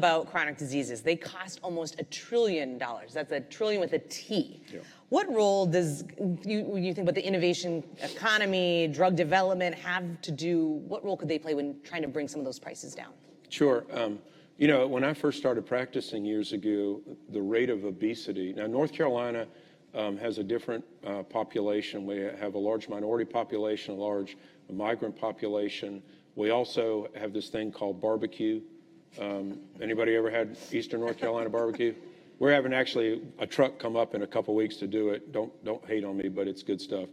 about chronic diseases. They cost almost $1 trillion. That's a trillion with a T. Yeah. What role does you think about the innovation economy, drug development have to do? What role could they play when trying to bring some of those prices down? Sure. You know, when I first started practicing years ago, the rate of obesity. Now, North Carolina has a different population. We have a large minority population, a large migrant population. We also have this thing called barbecue. Anybody ever had Eastern North Carolina barbecue? We're having actually a truck come up in a couple weeks to do it. Don't hate on me, but it's good stuff.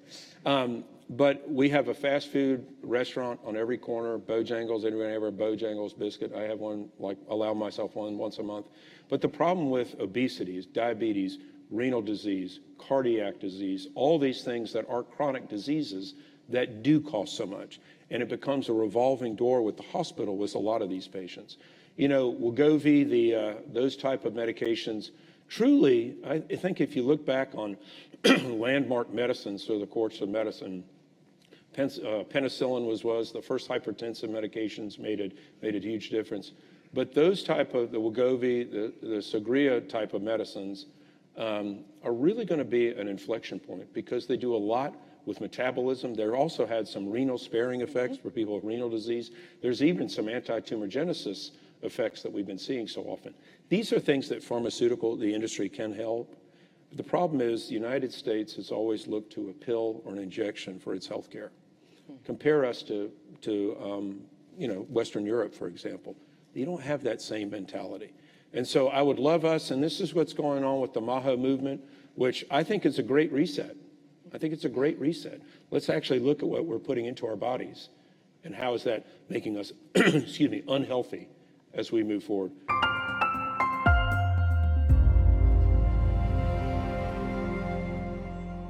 But we have a fast food restaurant on every corner. Bojangles. Anybody ever have a Bojangles biscuit? I have one. Like, allow myself one once a month. But the problem with obesity is diabetes, renal disease, cardiac disease, all these things that are chronic diseases that do cost so much. And it becomes a revolving door with the hospital with a lot of these patients. You know, Wegovy, those type of medications, truly, I think if you look back on landmark medicines through the course of medicine, penicillin was the first hypertensive medications, made a huge difference. But those type of, the Wegovy, the Sagria type of medicines are really going to be an inflection point because they do a lot with metabolism. They also had some renal sparing effects for people with renal disease. There's even some anti-tumorigenesis effects that we've been seeing so often. These are things that the industry can help. But the problem is the United States has always looked to a pill or an injection for its health care. Compare us to you know, Western Europe, for example. You don't have that same mentality. And so I would love us, and this is what's going on with the MAHO movement, which I think is a great reset. I think it's a great reset. Let's actually look at what we're putting into our bodies and how is that making us, excuse me, unhealthy as we move forward.